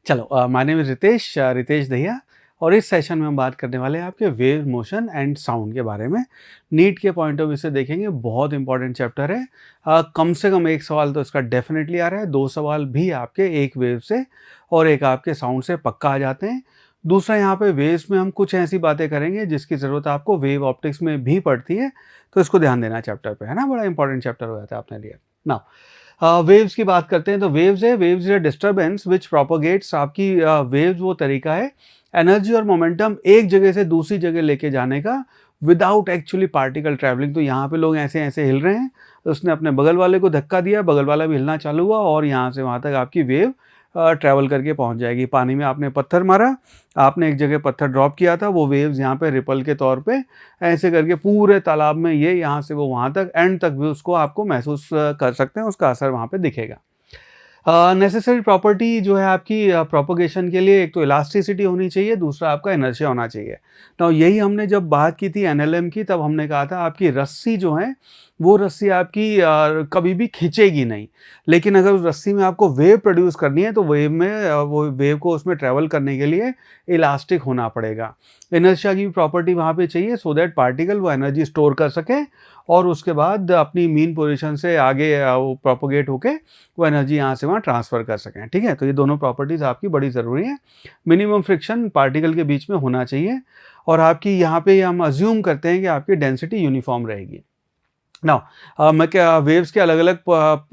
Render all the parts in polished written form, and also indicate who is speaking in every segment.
Speaker 1: चलो, my name is Ritesh Ritesh Dahiya और इस सेशन में हम बात करने वाले हैं आपके वेव मोशन एंड साउंड के बारे में। नीट के पॉइंट ऑफ व्यू से देखेंगे, बहुत इंपॉर्टेंट चैप्टर है। कम से कम एक सवाल तो इसका डेफिनेटली आ रहा है, 2 सवाल भी आपके एक वेव से और एक आपके साउंड से पक्का आ जाते हैं। दूसरा, यहाँ पे वेव्स में हम कुछ ऐसी बातें करेंगे जिसकी ज़रूरत आपको वेव ऑप्टिक्स में भी पड़ती है, तो इसको ध्यान देना चैप्टर पे, है ना? बड़ा इंपॉर्टेंट चैप्टर हो जाता है अपने लिए। नाउ वेव्स की बात करते हैं तो waves is a disturbance which propagates. आपकी वेव्स वो तरीका है एनर्जी और मोमेंटम एक जगह से दूसरी जगह लेके जाने का विदाउट एक्चुअली पार्टिकल ट्रैवलिंग। तो यहाँ पे लोग ऐसे ऐसे हिल रहे हैं, उसने अपने बगल वाले को धक्का दिया, बगल वाला भी हिलना चालू हुआ और यहाँ से वहाँ तक आपकी वेव ट्रैवल करके पहुँच जाएगी। पानी में आपने पत्थर मारा, आपने एक जगह पत्थर ड्रॉप किया था, वो वेव्स यहाँ पे रिपल के तौर पे ऐसे करके पूरे तालाब में ये यहाँ से वो वहाँ तक एंड तक भी उसको आपको महसूस कर सकते हैं, उसका असर वहाँ पे दिखेगा। नेसेसरी प्रॉपर्टी जो है आपकी प्रोपगेशन के लिए, एक तो इलास्टिसिटी होनी चाहिए, दूसरा आपका इनर्शिया होना चाहिए। तो यही हमने जब बात की थी एनएलएम की, तब हमने कहा था आपकी रस्सी जो है वो रस्सी आपकी कभी भी खींचेगी नहीं, लेकिन अगर उस रस्सी में आपको वेव प्रोड्यूस करनी है तो वेव में वो वेव को उसमें ट्रैवल करने के लिए इलास्टिक होना पड़ेगा। इनर्शिया की भी प्रॉपर्टी वहाँ पे चाहिए सो दैट पार्टिकल वो एनर्जी स्टोर कर सके और उसके बाद अपनी मीन पोजीशन से आगे वो प्रोपोगेट होके वो एनर्जी यहाँ से वहाँ ट्रांसफ़र कर सकें। ठीक है, तो ये दोनों प्रॉपर्टीज़ आपकी बड़ी ज़रूरी है। मिनिमम फ्रिक्शन पार्टिकल के बीच में होना चाहिए और आपकी यहाँ पे हम अज्यूम करते हैं कि आपकी डेंसिटी यूनिफॉर्म रहेगी। नाउ मैं क्या वेव्स के अलग-अलग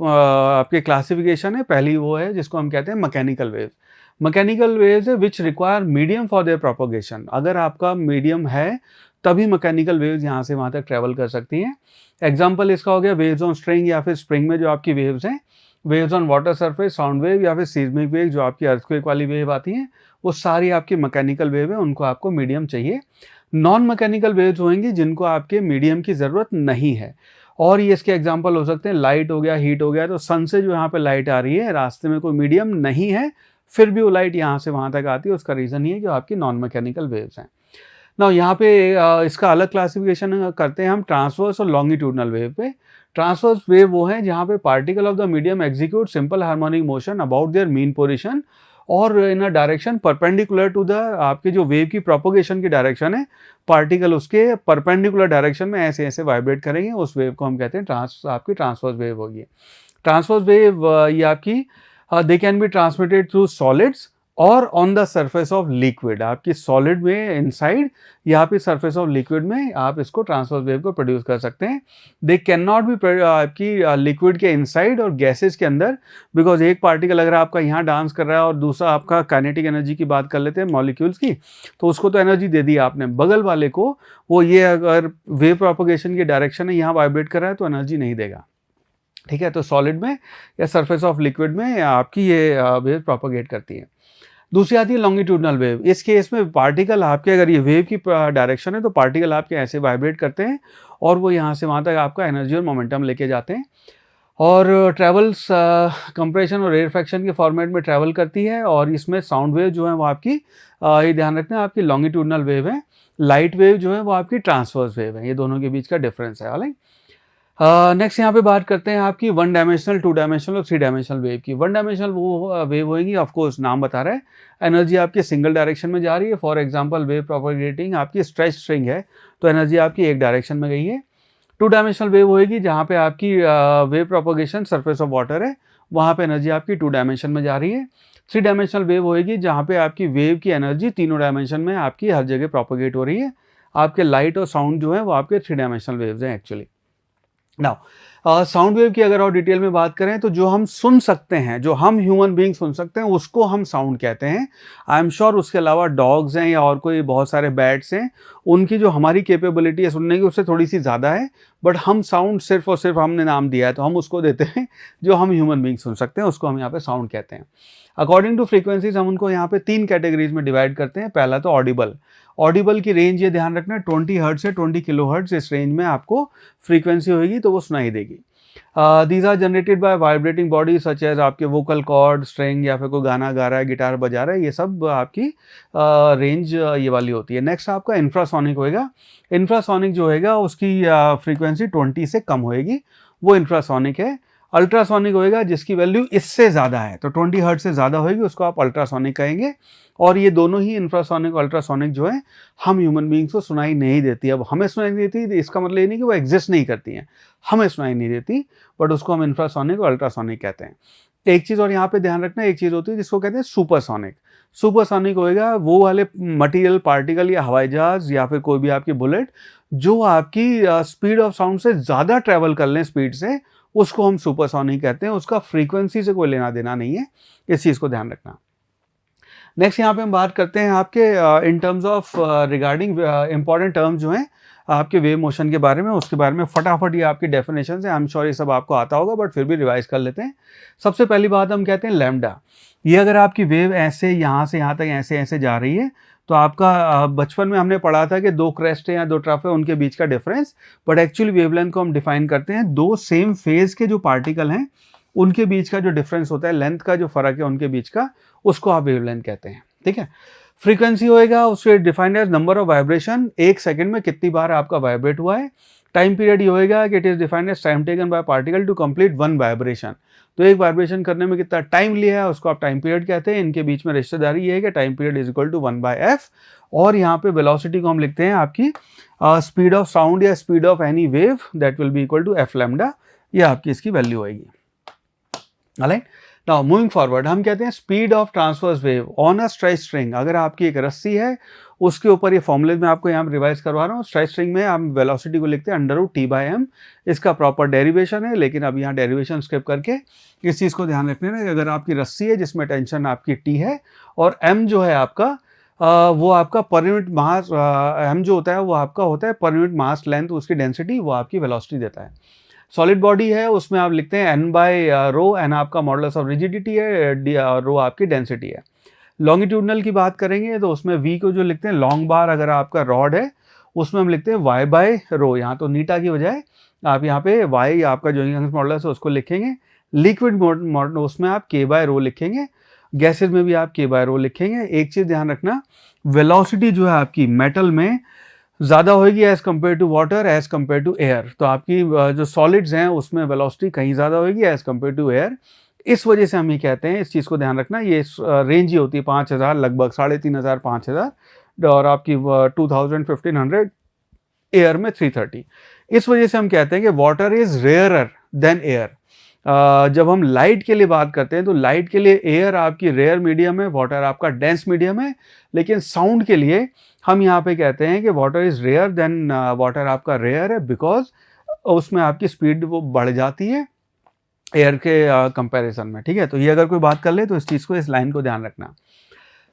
Speaker 1: आपके क्लासिफिकेशन है। पहली वो है जिसको हम कहते हैं मैकेनिकल वेव्स। मैकेनिकल वेव्स है which require medium for their propagation. अगर आपका मीडियम है तभी मैकेनिकल वेव्स यहाँ से वहाँ तक ट्रैवल कर सकती हैं। एग्जांपल इसका हो गया वेव्स ऑन स्ट्रिंग या फिर स्प्रिंग में जो आपकी वेव्स हैं, waves on water surface, sound wave या फिर सीस्मिक वेव जो आपकी अर्थक्वेक वाली वेव आती हैं, वो सारी आपकी मैकेनिकल वेव है, उनको आपको मीडियम चाहिए। नॉन मैकेनिकल वेव्स होंगी जिनको आपके मीडियम की ज़रूरत नहीं है और ये इसके एग्जांपल हो सकते हैं लाइट हो गया, हीट हो गया। तो सन से जो यहाँ पे लाइट आ रही है, रास्ते में कोई मीडियम नहीं है, फिर भी वो लाइट यहाँ से वहाँ तक आती है, उसका रीज़न ये है कि आपकी नॉन मैकेनिकल वेव्स हैं। नाउ यहाँ पे इसका अलग क्लासिफिकेशन करते हैं हम ट्रांसवर्स और लॉन्गिट्यूडनल वेव पे। ट्रांसवर्स वेव वो है जहाँ पे particle of the medium execute simple harmonic motion about their mean position और in a direction perpendicular to the आपके जो वेव की प्रोपोगेशन की डायरेक्शन है, पार्टिकल उसके परपेंडिकुलर डायरेक्शन में ऐसे ऐसे वाइब्रेट करेंगे, उस वेव को हम कहते हैं आपकी ट्रांसवर्स वेव होगी। ट्रांसवर्स वेव ये आपकी they can be transmitted through solids और on the surface of liquid. आपकी सॉलिड में इनसाइड या फिर सरफेस ऑफ लिक्विड में आप इसको ट्रांसवर्स वेव को प्रोड्यूस कर सकते हैं। दे कैन नॉट बी आपकी लिक्विड के इनसाइड और गैसेस के अंदर, बिकॉज एक पार्टिकल अगर आपका यहाँ डांस कर रहा है और दूसरा आपका काइनेटिक एनर्जी की बात कर लेते हैं मॉलिक्यूल्स की, तो उसको तो एनर्जी दे दी आपने, बगल वाले को वो ये अगर वेव प्रोपोगेशन की डायरेक्शन है यहाँ वाइब्रेट कर रहा है तो एनर्जी नहीं देगा। ठीक है, तो सॉलिड में या सरफेस ऑफ लिक्विड में आपकी ये वेव प्रोपोगेट करती है। दूसरी आती है लॉन्गिट्यूडनल वेव। इस केस में पार्टिकल आपके, अगर ये वेव की डायरेक्शन है तो पार्टिकल आपके ऐसे वाइब्रेट करते हैं और वो यहाँ से वहाँ तक आपका एनर्जी और मोमेंटम लेके जाते हैं और ट्रैवल्स कंप्रेशन और रेयरफैक्शन के फॉर्मेट में ट्रैवल करती है। और इसमें साउंड वेव जो है वो आपकी ये ध्यान रखना आपकी लॉन्गिट्यूडनल वेव है। लाइट वेव जो है वो आपकी ट्रांसवर्स वेव है। ये दोनों के बीच का डिफरेंस है। ऑलराइट, नेक्स्ट यहाँ पे बात करते हैं आपकी वन डायमेंशनल, टू डायमेंशनल और थ्री डायमेंशनल वेव की। वन डायमेंशनल वो वेव होगी, ऑफ कोर्स नाम बता रहा है, एनर्जी आपकी सिंगल डायरेक्शन में जा रही है। फॉर एग्जांपल वेव प्रोपोगेटिंग आपकी स्ट्रेच स्ट्रिंग है तो एनर्जी आपकी एक डायरेक्शन में गई है। टू डायमेंशनल वेव होगी जहाँ पे आपकी wave propagation surface of water है, वहाँ पे एनर्जी आपकी टू डायमेंशन में जा रही है। थ्री डायमेंशनल वेव होगी जहाँ पे आपकी वेव की एनर्जी तीनों डायमेंशन में आपकी हर जगह प्रोपोगेट हो रही है। आपके लाइट और साउंड जो है वो आपके थ्री डायमेंशनल वेव्स हैं एक्चुअली। नाउ साउंड वेव की अगर और डिटेल में बात करें तो जो हम सुन सकते हैं, जो हम ह्यूमन बीइंग सुन सकते हैं, उसको हम साउंड कहते हैं। आई एम श्योर उसके अलावा डॉग्स हैं या और कोई बहुत सारे बैट्स हैं, उनकी जो हमारी कैपेबिलिटी है सुनने की उससे थोड़ी सी ज़्यादा है, बट हम साउंड सिर्फ और सिर्फ हमने नाम दिया है तो हम उसको देते हैं जो हम ह्यूमन बीइंग सुन सकते हैं, उसको हम यहाँ पे साउंड कहते हैं। अकॉर्डिंग टू फ्रीक्वेंसीज हम उनको यहाँ पे 3 कैटेगरीज में डिवाइड करते हैं। पहला तो ऑडिबल। ऑडिबल की रेंज ये ध्यान रखना 20 हर्ट्ज से 20 किलो हर्ट्ज, इस रेंज में आपको फ्रीक्वेंसी होगी तो वो सुनाई देगी। These are generated by vibrating body such as आपके वोकल कॉर्ड, स्ट्रिंग या फिर कोई गाना गा रहा है, गिटार बजा रहा है, ये सब आपकी रेंज ये वाली होती है। नेक्स्ट आपका इंफ्रासोनिक होएगा। इंफ्रासोनिक जो होएगा उसकी फ्रीक्वेंसी 20 से कम होएगी, वो इंफ्रासोनिक है। अल्ट्रासोनिक होएगा जिसकी वैल्यू इससे ज़्यादा है, तो 20 हर्ट्ज से ज़्यादा होएगी उसको आप अल्ट्रासोनिक कहेंगे। और ये दोनों ही इंफ्रासोनिक और अल्ट्रासोनिक जो है हम ह्यूमन बीइंग्स को सुनाई नहीं देती। अब हमें सुनाई नहीं देती, इसका मतलब ये नहीं कि वो एग्जिस्ट नहीं करती हैं, हमें सुनाई नहीं देती, बट उसको हम इंफ्रासोनिक और अल्ट्रासोनिक कहते हैं। एक चीज़ और यहाँ पे ध्यान रखना, एक चीज़ होती है जिसको कहते हैं सुपरसोनिक। सुपरसोनिक होएगा वो वाले मटेरियल, पार्टिकल या हवाई जहाज या फिर कोई भी आपकी बुलेट जो आपकी स्पीड ऑफ साउंड से ज़्यादा ट्रैवल कर लें स्पीड से, उसको हम सुपरसोनिक कहते हैं। उसका फ्रीक्वेंसी से कोई लेना देना नहीं है, इस चीज़ को ध्यान रखना। नेक्स्ट यहाँ पे हम बात करते हैं आपके in terms of regarding important terms जो हैं आपके वेव मोशन के बारे में, उसके बारे में फटाफट ये आपकी डेफिनेशन है। आई एम श्योर ये सब आपको आता होगा, बट फिर भी रिवाइज कर लेते हैं। सबसे पहली बात हम कहते हैं लैम्डा। ये अगर आपकी वेव ऐसे यहाँ से यहाँ तक ऐसे ऐसे जा रही है, तो आपका बचपन में हमने पढ़ा था कि दो क्रेस्ट है या दो ट्रफ है उनके बीच का डिफरेंस, बट एक्चुअली वेवलेंथ को हम डिफाइन करते हैं दो सेम फेज के जो पार्टिकल हैं उनके बीच का जो डिफरेंस होता है, लेंथ का जो फर्क है उनके बीच का, उसको आप वेवलेंथ कहते हैं। ठीक है। फ्रीक्वेंसी होएगा उससे defined as number of vibration, एक सेकंड में कितनी बार आपका वाइब्रेट हुआ है। टाइम पीरियड ये होएगा कि it is defined as time taken by particle to complete one vibration. तो एक वाइब्रेशन करने में कितना टाइम लिया है उसको आप टाइम पीरियड कहते हैं। इनके बीच में रिश्तेदारी ये है कि time period is equal to 1/f। और यहाँ पे वेलोसिटी को हम लिखते हैं आपकी स्पीड ऑफ साउंड या speed of any wave, that will be equal to f lambda. ये आपकी इसकी वैल्यू होएगी। ऑलराइट, नाउ मूविंग फॉरवर्ड, हम कहते हैं speed of transverse wave on a stretch string. अगर आपकी एक रस्सी है उसके ऊपर, ये फॉर्मूले में आपको यहाँ रिवाइज करवा रहा हूँ, स्ट्रेच स्ट्रिंग में हम वेलोसिटी को लिखते हैं √T/m। इसका प्रॉपर डेरिवेशन है, लेकिन अब यहाँ डेरिवेशन स्किप करके इस चीज़ को ध्यान रखने ना, अगर आपकी रस्सी है जिसमें टेंशन आपकी T है और m जो है आपका वो आपका पर यूनिट मास, m जो होता है वो आपका होता है पर यूनिट मास लेंथ, उसकी डेंसिटी वो आपकी वेलोसिटी देता है। सॉलिड बॉडी है उसमें आप लिखते हैं n/ρ, n आपका मॉडुलस ऑफ रिजिडिटी है, ρ आपकी डेंसिटी है। लॉन्गिट्यूडनल की बात करेंगे तो उसमें v को जो लिखते हैं लॉन्ग बार, अगर आपका रॉड है उसमें हम लिखते हैं y/ρ। यहाँ तो नीटा की बजाय आप यहाँ पे y आपका जो यंग्स मॉडुलस है उसको लिखेंगे। लिक्विड मॉडल उसमें आप k/ρ लिखेंगे, गैसेज में भी आप k/ρ लिखेंगे। एक चीज़ ध्यान रखना, वेलोसिटी जो है आपकी मेटल में ज़्यादा होगी as compare to water, as compare to air. तो आपकी जो सॉलिड्स हैं उसमें वेलोसिटी कहीं ज़्यादा होगी एज़ कम्पेयर टू एयर। इस वजह से हम ये कहते हैं, इस चीज़ को ध्यान रखना, ये रेंज ही होती है 5000, लगभग 3500 5000, और आपकी 2000-1500, एयर में 330। इस वजह से हम कहते हैं कि water is rarer than air. जब हम लाइट के लिए बात करते हैं तो लाइट के लिए एयर आपकी रेयर मीडियम है, वाटर आपका डेंस मीडियम है। लेकिन साउंड के लिए हम यहाँ पे कहते हैं कि water is rare than, water आपका रेयर है बिकॉज उसमें आपकी स्पीड वो बढ़ जाती है एयर के कंपैरिजन में। ठीक है, तो ये अगर कोई बात कर ले तो इस चीज़ को, इस लाइन को ध्यान रखना।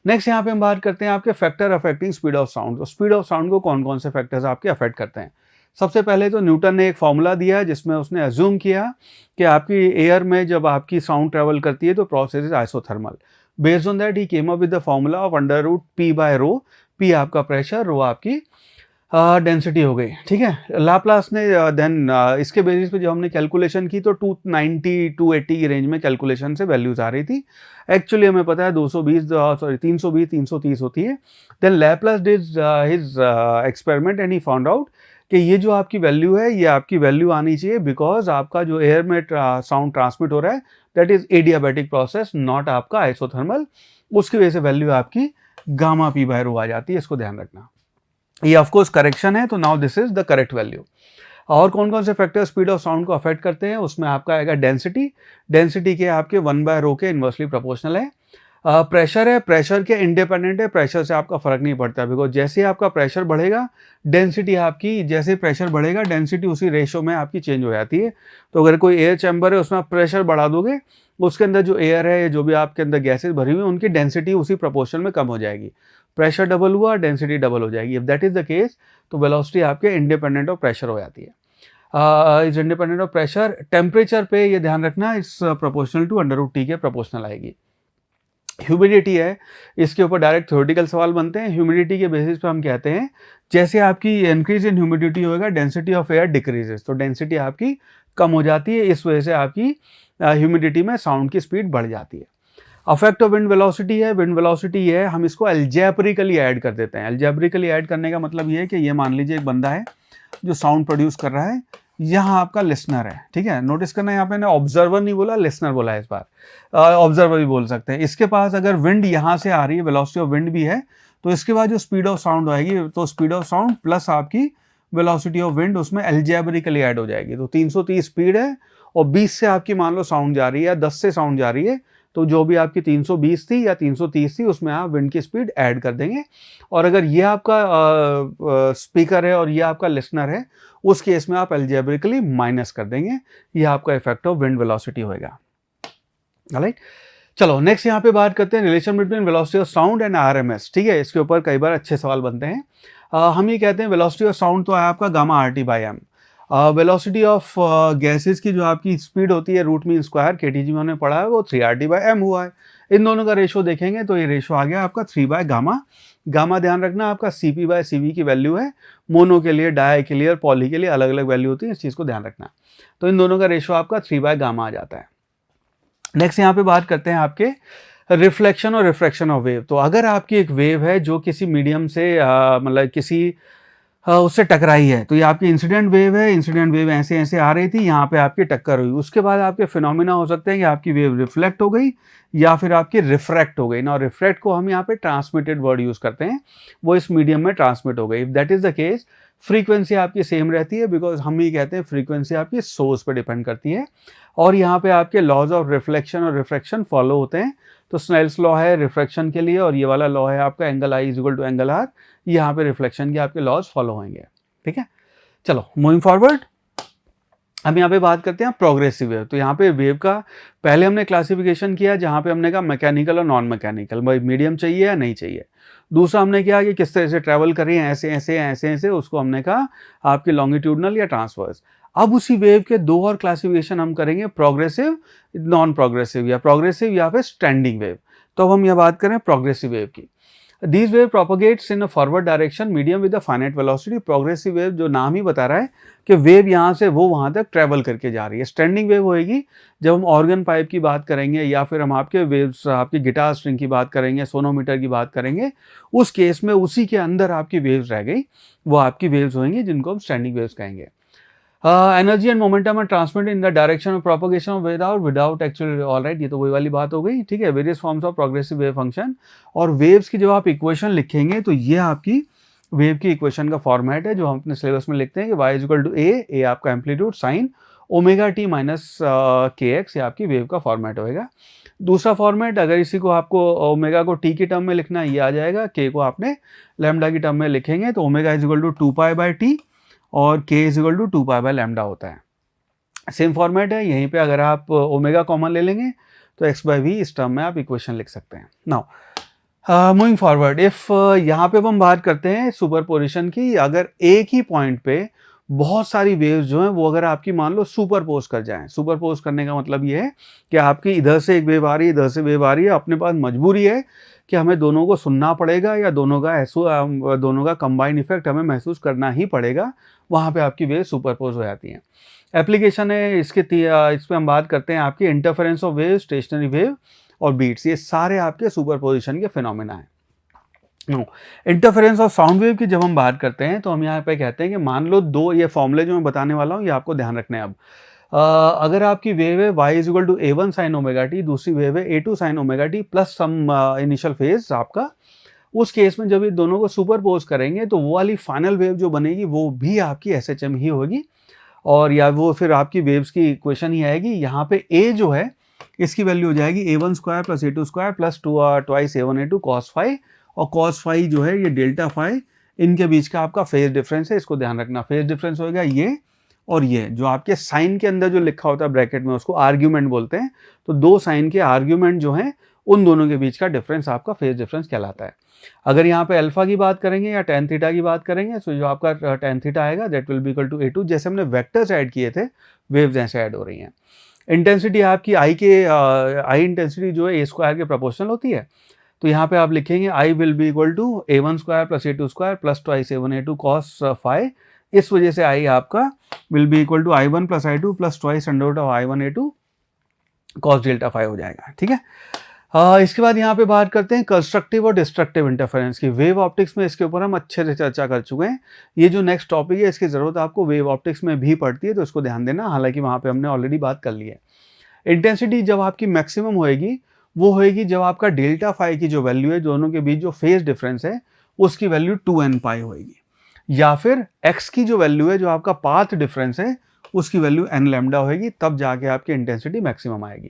Speaker 1: नेक्स्ट यहाँ पे हम बात करते हैं आपके factor affecting speed of sound. तो स्पीड ऑफ साउंड को कौन कौन से फैक्टर्स आपके अफेक्ट करते हैं। सबसे पहले तो न्यूटन ने एक फॉर्मूला दिया है जिसमें उसने अज्यूम किया कि आपकी एयर में जब आपकी साउंड ट्रेवल करती है तो process is isothermal. Based on that he came up with the formula of √P/ρ। P आपका प्रेशर, ρ आपकी डेंसिटी हो गई। ठीक है, लाप्लास ने देन इसके बेसिस पे जब हमने कैलकुलेशन की तो 290-280 की रेंज में कैलकुलेशन से वैल्यूज आ रही थी। एक्चुअली हमें पता है 320 होती है। Then Laplace did his experiment and he found out कि ये जो आपकी वैल्यू है ये आपकी वैल्यू आनी चाहिए बिकॉज आपका जो एयर में साउंड ट्रांसमिट हो रहा है that is adiabatic process, not आपका आइसोथर्मल। उसकी वजह से वैल्यू आपकी γ/ρ आ जाती है, इसको ध्यान रखना। ये ऑफ कोर्स करेक्शन है, तो now this is the correct value. और कौन कौन से फैक्टर स्पीड ऑफ साउंड को अफेक्ट करते हैं, उसमें आपका आएगा डेंसिटी। डेंसिटी के आपके 1/ρ के इन्वर्सली प्रोपोर्शनल है। प्रेशर है, प्रेशर के इंडिपेंडेंट है, प्रेशर से आपका फर्क नहीं पड़ता बिकॉज जैसे आपका प्रेशर बढ़ेगा डेंसिटी आपकी, जैसे प्रेशर बढ़ेगा डेंसिटी उसी रेशो में आपकी चेंज हो जाती है। तो अगर कोई एयर चैम्बर है उसमें आप प्रेशर बढ़ा दोगे, उसके अंदर जो एयर है, जो भी आपके अंदर गैसेज भरी हुई हैं, उनकी डेंसिटी उसी प्रोपोर्शन में कम हो जाएगी। प्रेशर डबल हुआ, डेंसिटी डबल हो जाएगी। If that is the case तो वेलोसिटी आपके इंडिपेंडेंट ऑफ प्रेशर हो जाती है। Is independent of pressure. Temperature पे ये ध्यान रखना, इट्स प्रोपोर्शनल टू √T के प्रोपोर्शनल आएगी। ह्यूमिडिटी है, इसके ऊपर डायरेक्ट थ्योरेटिकल सवाल बनते हैं। ह्यूमिडिटी के बेसिस पे हम कहते हैं जैसे आपकी इंक्रीज इन ह्यूमिडिटी होगा डेंसिटी ऑफ एयर डिक्रीजेस, तो डेंसिटी आपकी कम हो जाती है। इस वजह से आपकी ह्यूमिडिटी में साउंड की स्पीड बढ़ जाती है। अफेक्ट ऑफ विंड वेलोसिटी है, विंड वेलोसिटी है, हम इसको एल्जेब्रिकली ऐड कर देते हैं। एल्जेब्रिकली ऐड करने का मतलब ये है कि ये मान लीजिए एक बंदा है जो साउंड प्रोड्यूस कर रहा है यहाँ आपका लिसनर है, ठीक है। नोटिस करना यहाँ पे ऑब्जर्वर नहीं बोला, लिसनर बोला है इस बार, ऑब्जर्वर भी बोल सकते हैं। इसके पास अगर विंड यहाँ से आ रही है, वेलोसिटी ऑफ विंड भी है, तो इसके बाद जो स्पीड ऑफ साउंड आएगी, तो स्पीड ऑफ साउंड प्लस आपकी वेलोसिटी ऑफ विंड उसमें एल्जेब्रिकली ऐड हो जाएगी। तो 330 स्पीड है और 20 से आपकी मान लो साउंड जा रही है या 10 से साउंड जा रही है, तो जो भी आपकी 320 थी या 330 थी उसमें आप विंड की स्पीड ऐड कर देंगे। और अगर ये आपका स्पीकर है और ये आपका लिसनर है, उस केस में आप एल्जेब्रिकली माइनस कर देंगे। ये आपका इफेक्ट ऑफ विंड वेलोसिटी होएगा। राइट, चलो नेक्स्ट यहाँ पे बात करते हैं relation between velocity of sound and RMS. ठीक है, इसके ऊपर कई बार अच्छे सवाल बनते हैं। हम ये कहते हैं वेलोसिटी ऑफ साउंड तो है आपका gamma R T by M. Velocity of gases की जो आपकी स्पीड होती है रूट मीन स्क्वायर, केटीजी में हमने पढ़ा है, वो 3RT/m हुआ है। इन दोनों का रेशो देखेंगे तो ये रेशो आ गया आपका 3/गामा। गामा ध्यान रखना आपका CP/CV की वैल्यू है। मोनो के लिए, डाई के लिए और पॉली के लिए अलग अलग वैल्यू होती है, इस चीज़ को ध्यान रखना। तो इन दोनों का रेशो आपका 3/गामा आ जाता है। नेक्स्ट यहाँ पे बात करते हैं आपके रिफ्लेक्शन और रिफ्रैक्शन ऑफ वेव। तो अगर आपकी एक वेव है जो किसी मीडियम से मतलब किसी उससे टकराई है, तो ये आपकी इंसिडेंट वेव है। इंसिडेंट वेव ऐसे ऐसे आ रही थी, यहाँ पे आपकी टक्कर हुई, उसके बाद आपके फिनोमिना हो सकते हैं कि आपकी वेव रिफ्लेक्ट हो गई या फिर आपकी रिफ्रैक्ट हो गई ना। रिफ्रैक्ट को हम यहाँ पे ट्रांसमिटेड वर्ड यूज करते हैं, वो इस मीडियम में ट्रांसमिट हो गई। If that is the case, frequency आपकी सेम रहती है, बिकॉज हम ये कहते हैं फ्रीक्वेंसी आपकी सोर्स पर डिपेंड करती है। और यहाँ पे आपके लॉज ऑफ रिफ्लेक्शन और रिफ्रैक्शन फॉलो होते हैं। तो स्नेल्स लॉ है रिफ्रैक्शन के लिए, और ये वाला लॉ है आपका angle I is equal to angle R. यहाँ पे रिफ्लेक्शन के आपके लॉज फॉलो होंगे। ठीक है, चलो मूविंग फॉरवर्ड, हम यहाँ पे बात करते हैं प्रोग्रेसिव वेव। तो यहाँ पे वेव का पहले हमने क्लासिफिकेशन किया, जहाँ पे हमने कहा मैकेनिकल और नॉन मैकेनिकल, भाई मीडियम चाहिए या नहीं चाहिए। दूसरा हमने किया कि किस तरह से ट्रैवल कर रही है, ऐसे ऐसे ऐसे ऐसे, उसको हमने कहा आपकी लॉन्गिट्यूडनल या ट्रांसवर्स। अब उसी वेव के दो और क्लासिफिकेशन हम करेंगे, प्रोग्रेसिव, नॉन प्रोग्रेसिव, या प्रोग्रेसिव या फिर स्टैंडिंग वेव। तो अब हम यह बात करें प्रोग्रेसिव वेव की। These wave propagates in a forward direction medium with a finite velocity। Progressive wave जो नाम ही बता रहा है कि वेव यहाँ से वो वहाँ तक ट्रेवल करके जा रही है। स्टैंडिंग वेव होएगी जब हम ऑर्गन पाइप की बात करेंगे, या फिर हम आपके वेव्स आपकी गिटार स्ट्रिंग की बात करेंगे, सोनोमीटर की बात करेंगे, उस केस में उसी के अंदर आपकी वेव्स रह गई, वो आपकी वेव्स होंगी जिनको हम स्टैंडिंग वेव्स कहेंगे। Energy and momentum are transmit in the direction of propagation of without actual, alright, ये तो वही वाली बात हो गई। ठीक है, various forms of progressive wave function. और वेव्स की जब आप इक्वेशन लिखेंगे तो ये आपकी वेव की इक्वेशन का फॉर्मेट है जो हम अपने सिलेबस में लिखते हैं कि y इक्वल टू ए आपका amplitude sign omega T minus kx, ये आपकी वेव का फॉर्मेट होएगा। दूसरा फॉर्मेट, अगर इसी को आपको ओमेगा को टी की टर्म में लिखना है, ये आ जाएगा। k को आपने लैम्डा की टर्म में लिखेंगे तो ओमेगा इक्वल टू 2π/t और k इक्वल टू 2π/λ होता है। सेम फॉर्मेट है, यहीं पे अगर आप ओमेगा कॉमन ले लेंगे तो x/v इस टर्म में आप इक्वेशन लिख सकते हैं। नाउ मूविंग फॉरवर्ड, इफ यहाँ पे हम बात करते हैं सुपरपोजिशन की। अगर एक ही पॉइंट पे बहुत सारी वेव्स जो हैं वो अगर आपकी मान लो सुपरपोज कर जाएं, सुपरपोज करने का मतलब ये है कि आपकी इधर से एक वेव आ रही है, इधर से वेव आ रही है, अपने पास मजबूरी है कि हमें दोनों को सुनना पड़ेगा या दोनों का कंबाइन इफेक्ट हमें महसूस करना ही पड़ेगा, वहाँ पे आपकी वेव सुपरपोज हो जाती हैं। एप्लीकेशन है इसके इस पर हम बात करते हैं आपकी interference of wave, stationary wave और बीट्स, ये सारे आपके सुपरपोजिशन के फिनोमेना हैं। इंटरफेरेंस ऑफ साउंड वेव की जब हम बात करते हैं तो हम यहाँ पे कहते हैं कि मान लो दो, ये फॉर्मूले जो मैं बताने वाला हूँ ये आपको ध्यान रखने हैं। अब अगर आपकी वेव है y equal to a1 sine omega T, दूसरी वेव है a2 sine omega T plus some initial phase आपका, उस केस में जब ये दोनों को सुपरपोज करेंगे तो वो वाली फाइनल वेव जो बनेगी वो भी आपकी SHM ही होगी, और या वो फिर आपकी वेव्स की इक्वेशन ही आएगी। यहाँ पे a जो है इसकी वैल्यू हो जाएगी a1 square plus a2 square plus twice a1 a2 cos phi, और cos फाई जो है ये डेल्टा फाई, इनके बीच का आपका फेज डिफरेंस है, इसको ध्यान रखना। फेज डिफरेंस होगा ये और ये, जो आपके साइन के अंदर जो लिखा होता है ब्रैकेट में उसको आर्ग्यूमेंट बोलते हैं। तो दो साइन के आर्ग्यूमेंट जो हैं उन दोनों के बीच का डिफरेंस आपका फेज डिफरेंस कहलाता है। अगर यहाँ पे अल्फा की बात करेंगे या tan थीटा की बात करेंगे तो जो आपका tan थीटा आएगा that will be equal to a2, जैसे हमने वेक्टर्स ऐड किए थे वेव्स ऐसे ऐड हो रही हैं। इंटेंसिटी आपकी आई इंटेंसिटी जो है a स्क्वायर के प्रोपोर्शनल होती है, तो यहाँ पे आप लिखेंगे I will be equal to a1 square plus a2 square plus twice a1 a2 cos phi. इस वजह से I आपका will be equal to I1 plus I2 plus twice under root of I1 A2 cos delta phi हो जाएगा। ठीक है, इसके बाद यहाँ पे बात करते हैं कंस्ट्रक्टिव और डिस्ट्रक्टिव इंटरफेरेंस की। वेव ऑप्टिक्स में इसके ऊपर हम अच्छे से चर्चा कर चुके हैं। ये जो नेक्स्ट टॉपिक है इसकी ज़रूरत आपको वेव ऑप्टिक्स में भी पड़ती है, तो इसको ध्यान देना, हालांकि वहाँ पे हमने ऑलरेडी बात कर ली है। इंटेंसिटी जब आपकी मैक्सिमम होएगी वो होएगी जब आपका डेल्टा फाई की जो वैल्यू है, दोनों के बीच जो फेज डिफरेंस है उसकी वैल्यू 2n पाई होएगी, या फिर x की जो वैल्यू है, जो आपका पाथ डिफरेंस है, उसकी वैल्यू n लैम्डा होएगी, तब जाके आपकी इंटेंसिटी मैक्सिमम आएगी।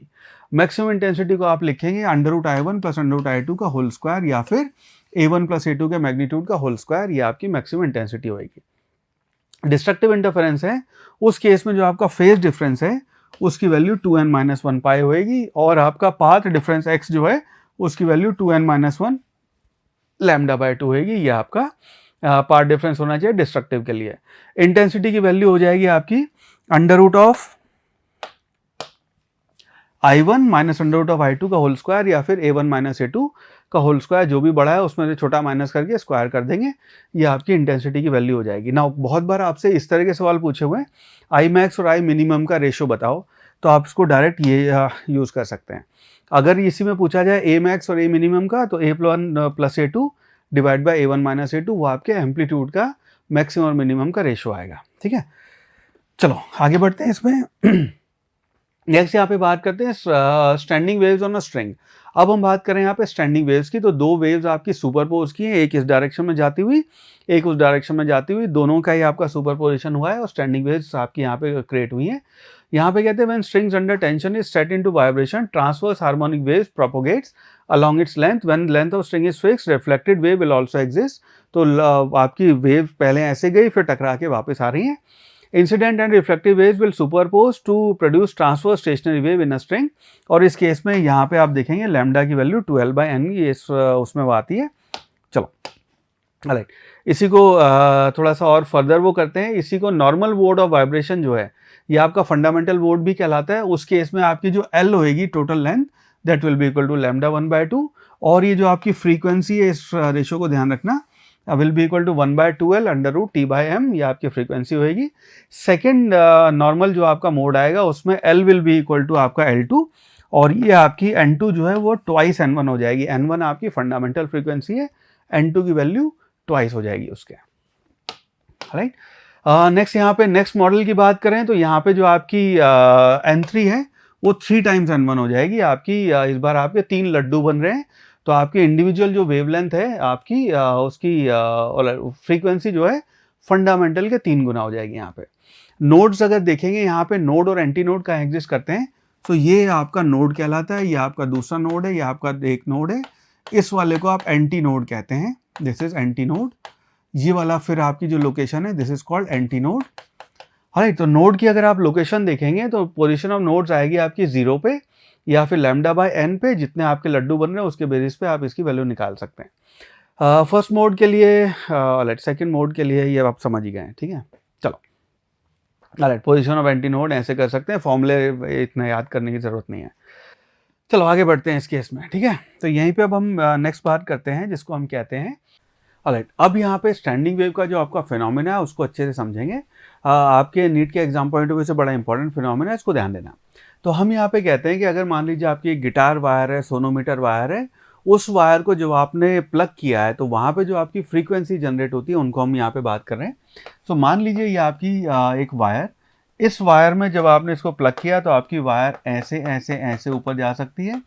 Speaker 1: मैक्सिमम इंटेंसिटी को आप लिखेंगे √I1 + √I2 का होल स्क्वायर, या फिर A1 + A2 के मैग्नीट्यूड का होल स्क्वायर, ये आपकी मैक्सिमम इंटेंसिटी होएगी। डिस्ट्रक्टिव इंटरफेरेंस है, उस केस में जो आपका फेज डिफरेंस है उसकी वैल्यू 2n-1 पाई होएगी, और आपका पाथ डिफरेंस x जो है उसकी वैल्यू 2n-1 λ/2 होएगी। ये आपका पाथ डिफरेंस होना चाहिए डिस्ट्रक्टिव के लिए। इंटेंसिटी की वैल्यू हो जाएगी आपकी √I1 - √I2 का होल स्क्वायर, या फिर A1 - A2 का होल स्क्वायर, जो भी बड़ा है उसमें से छोटा माइनस करके स्क्वायर कर देंगे, ये आपकी इंटेंसिटी की वैल्यू हो जाएगी। ना बहुत बार आपसे इस तरह के सवाल पूछे हुए हैं, आई मैक्स और आई मिनिमम का रेशो बताओ, तो आप इसको डायरेक्ट ये यूज़ कर सकते हैं। अगर इसी में पूछा जाए ए मैक्स और ए मिनिमम का, तो A1 + A2 divide by A1 - A2, वो आपके एम्पलीट्यूड का मैक्सिमम और मिनिमम का रेशो आएगा। ठीक है, चलो आगे बढ़ते हैं इसमें। नेक्स्ट यहाँ पे बात करते हैं standing waves on a string. अब हम बात करें यहाँ पे स्टैंडिंग वेव्स की, तो दो वेव्स आपकी सुपरपोज की हैं, एक इस डायरेक्शन में जाती हुई, एक उस डायरेक्शन में जाती हुई, दोनों का ही आपका सुपरपोजिशन हुआ है और स्टैंडिंग वेव्स आपकी यहाँ पे क्रिएट हुई हैं। यहाँ पे कहते हैं when strings under tension is set into vibration, transverse harmonic waves propagates along its length, when length of string is fixed reflected wave will also exist. तो आपकी वेव पहले ऐसे गई, फिर टकरा के वापस आ रही हैं। Incident and reflective waves will superpose to produce transverse stationary wave in a string, और इस केस में यहाँ पे आप देखेंगे लैम्डा की वैल्यू 12/n, ये उसमें वो आती है। चलो राइट, इसी को थोड़ा सा और फर्दर वो करते हैं। इसी को नॉर्मल मोड ऑफ वाइब्रेशन जो है, ये आपका फंडामेंटल मोड भी कहलाता है। उस केस में आपकी जो L होएगी total length, that will be equal to λ1/2, और ये जो आपकी फ्रीक्वेंसी है, इस रेशो को ध्यान रखना, will be equal to 1/2L √T/m, ये आपकी फ्रीक्वेंसी होएगी। सेकेंड नॉर्मल जो आपका मोड आएगा उसमें L will be equal to आपका L2, और ये आपकी N2 जो है वो ट्वाइस N1 हो जाएगी। N1 आपकी फंडामेंटल फ्रीक्वेंसी है, N2 की वैल्यू ट्वाइस हो जाएगी उसके। राइट, नेक्स्ट यहाँ पे नेक्स्ट मॉडल की बात करें, तो यहाँ पे जो आपकी N3 है वो 3 टाइम्स N1 हो जाएगी आपकी। इस बार आपके 3 लड्डू बन रहे हैं, तो आपकी इंडिविजुअल जो वेवलेंथ है आपकी उसकी फ्रीक्वेंसी जो है फंडामेंटल के 3 गुना हो जाएगी। यहाँ पे नोड्स अगर देखेंगे, यहाँ पे नोड और एंटी नोड का एग्जिस्ट करते हैं, तो ये आपका नोड कहलाता है, ये आपका दूसरा नोड है, ये आपका एक नोड है, इस वाले को आप एंटी नोड कहते हैं, दिस इज एंटी नोड। ये वाला फिर आपकी जो लोकेशन है, this is called anti node. Right, तो नोड की अगर आप लोकेशन देखेंगे तो पोजीशन ऑफ नोड्स आएगी आपकी 0 पे, या फिर λ/n पे, जितने आपके लड्डू बन रहे हैं उसके बेसिस पे आप इसकी वैल्यू निकाल सकते हैं। फर्स्ट मोड के लिए, सेकंड मोड के लिए ये आप समझ ही गए हैं। ठीक है, चलो right, position of anti node ऐसे कर सकते हैं, फॉर्मूले इतना याद करने की जरूरत नहीं है। चलो आगे बढ़ते हैं इस केस में। ठीक है, तो यहीं पे अब हम नेक्स्ट बात करते हैं, जिसको हम कहते हैं ऑलराइट। अब यहाँ पे स्टैंडिंग वेव का जो आपका फिनोमेना है उसको अच्छे से समझेंगे। आपके नीट के एग्जाम पॉइंट ऑफ व्यू से बड़ा इंपॉर्टेंट फिनोमेना है, इसको ध्यान देना। तो हम यहाँ पे कहते हैं कि अगर मान लीजिए आपकी एक गिटार वायर है, सोनोमीटर वायर है, उस वायर को जब आपने प्लग किया है तो वहाँ पे जो आपकी फ्रीक्वेंसी जनरेट होती है उनको हम यहाँ पे बात कर रहे हैं। तो मान लीजिए ये आपकी एक वायर, इस वायर में जब आपने इसको प्लग किया तो आपकी वायर ऐसे ऐसे ऐसे ऊपर जा सकती है,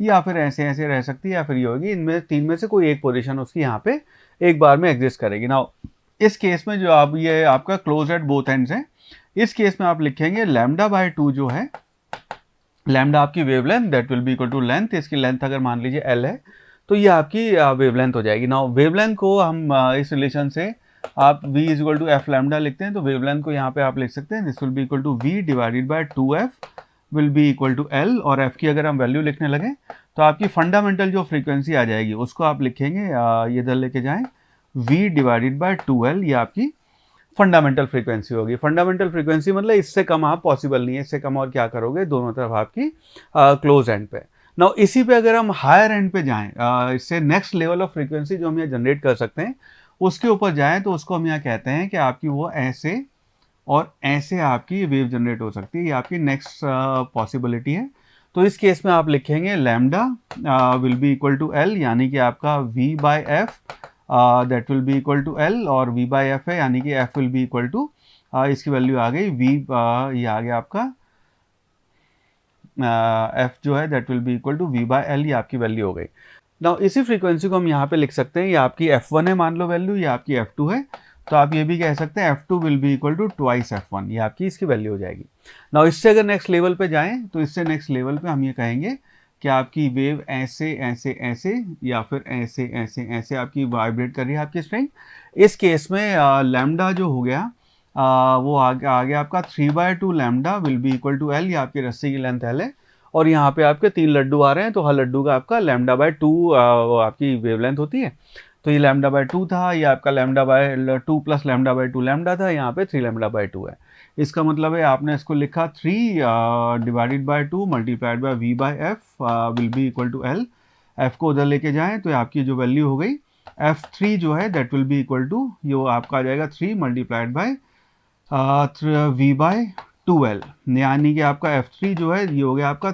Speaker 1: या फिर ऐसे ऐसे रह सकती है, या फिर ये होगी, इनमें तीन में से कोई एक पोजीशन उसकी यहाँ पे एक बार में एग्जिस्ट करेगी ना। इस केस में जो आप ये आपका क्लोज एट बोथ एंड्स है, इस केस में आप लिखेंगे λ/2 जो है, लैम्डा आपकी wavelength, that will be equal to length, इसकी लेंथ अगर मान लीजिए L है तो ये आपकी वेवलेंथ हो जाएगी। ना वेवलेंथ को हम इस रिलेशन से आप v is equal to F lambda लिखते हैं, तो वेवलेंथ को यहाँ पे आप लिख सकते हैं, this will be equal to v divided by 2f will be equal to L, और f की अगर हम वैल्यू लिखने लगे तो आपकी फंडामेंटल जो फ्रीक्वेंसी आ जाएगी उसको आप लिखेंगे, ये इधर लेके जाएं, v डिवाइडेड बाय 2L, ये आपकी फंडामेंटल फ्रीक्वेंसी होगी। फंडामेंटल फ्रीक्वेंसी मतलब इससे कम आप पॉसिबल नहीं है, इससे कम और क्या करोगे, दोनों तरफ आपकी क्लोज एंड पे। नाउ इसी पे अगर हम हायर एंड पे जाएं, इससे नेक्स्ट लेवल ऑफ फ्रीक्वेंसी जो हम यहाँ जनरेट कर सकते हैं उसके ऊपर जाएं, तो उसको हम यहाँ कहते हैं कि आपकी वो ऐसे और ऐसे आपकी वेव जनरेट हो सकती है, ये आपकी नेक्स्ट पॉसिबिलिटी है। तो इस केस में आप लिखेंगे lambda will be equal to L, यानी कि आपका v by F that will be equal to L, और v बाय एफ है यानी कि f will be equal to इसकी वैल्यू आ गई v, ये आ गया आपका f जो है that will be equal to v by L, ये आपकी वैल्यू हो गई। नाउ इसी फ्रीक्वेंसी को हम यहाँ पे लिख सकते हैं, ये आपकी f1 है मान लो वैल्यू, ये आपकी f2 है, तो आप ये भी कह सकते हैं f2 will be equal to twice f1, ये आपकी इसकी वैल्यू हो जाएगी। नाउ इससे अगर नेक्स्ट लेवल पे जाएं तो इससे नेक्स्ट लेवल पे हम ये कहेंगे कि आपकी वेव ऐसे ऐसे ऐसे या फिर ऐसे ऐसे ऐसे आपकी वाइब्रेट कर रही है आपकी स्ट्रिंग। इस केस में लैम्डा जो हो गया वो आ गया आपका 3/2 lambda will be equal to L, ये आपकी रस्सी की लेंथ एल है, और यहाँ पे आपके 3 लड्डू आ रहे हैं, तो हर लड्डू का आपका लैम्डा बाय 2 आपकी वेवलेंथ होती है। तो ये लैम्डा बाय 2 था, ये आपका lambda by 2 plus lambda by 2 lambda था, यहाँ पे 3 लैम्डा बाय 2 है। इसका मतलब है आपने इसको लिखा 3 divided by 2 multiplied by v by F will be equal to L. F को उधर लेके जाएं तो आपकी जो वैल्यू हो गई f3 जो है that will be equal to, ये आपका आ जाएगा 3 multiplied by v bye 2l, यानी कि आपका f3 जो है ये हो गया आपका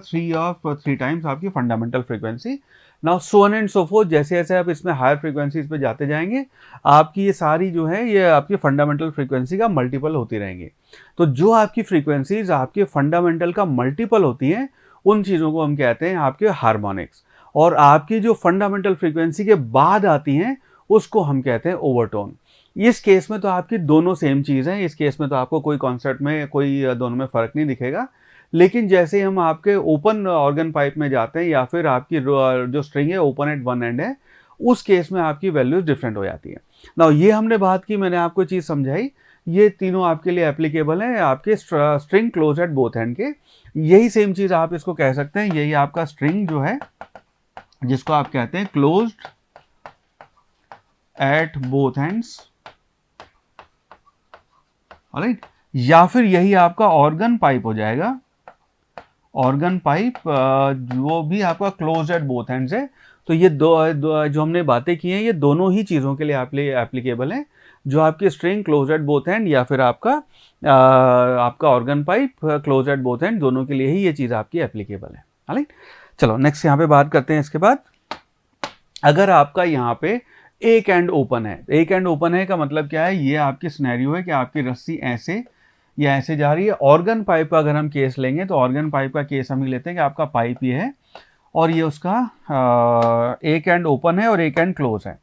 Speaker 1: 3 टाइम्स आपकी fundamental frequency. Now so on and so fourth, जैसे जैसे आप इसमें हायर फ्रीक्वेंसीज पे जाते जाएंगे आपकी ये सारी जो है ये आपकी फंडामेंटल फ्रीक्वेंसी का मल्टीपल होती रहेंगी। तो जो आपकी फ्रीक्वेंसीज आपके फंडामेंटल का मल्टीपल होती हैं उन चीज़ों को हम कहते हैं आपके हार्मोनिक्स, और आपकी जो फंडामेंटल फ्रीक्वेंसी के बाद आती हैं उसको हम कहते हैं ओवरटोन। इस केस में तो आपकी दोनों सेम चीज़ हैं, इस केस में तो आपको कोई कॉन्सेप्ट में कोई दोनों में फ़र्क नहीं दिखेगा। लेकिन जैसे हम आपके ओपन ऑर्गन पाइप में जाते हैं या फिर आपकी जो स्ट्रिंग है ओपन एट वन एंड है, उस केस में आपकी वैल्यूज डिफरेंट हो जाती है। नाउ ये हमने बात की, मैंने आपको चीज़ समझाई, ये तीनों आपके लिए एप्लीकेबल हैं आपके string close at both and के। यही सेम चीज़ आप इसको कह सकते हैं, यही आपका स्ट्रिंग जो है जिसको आप कहते हैं closed at both ends, alright, या फिर यही आपका ऑर्गन पाइप हो जाएगा, ऑर्गन पाइप जो भी आपका क्लोज एट बोथ एंड्स है। तो ये दो जो हमने बातें की हैं ये दोनों ही चीज़ों के लिए एप्लीकेबल हैं, जो आपकी string close at both and या फिर आपका organ pipe close at both and, दोनों के लिए ही ये चीज़ आपकी एप्लीकेबल है। ऑलराइट, चलो नेक्स्ट यहाँ पे बात करते हैं। इसके बाद अगर आपका यहाँ पे एक एंड ओपन है, एक एंड ओपन है का मतलब क्या है, ये आपकी सिनेरियो है कि आपकी रस्सी ऐसे या ऐसे जा रही है। ऑर्गन पाइप का अगर हम केस लेंगे तो ऑर्गन पाइप का केस हम ही लेते हैं कि आपका पाइप ये है और ये उसका एक एंड ओपन है और एक एंड क्लोज है,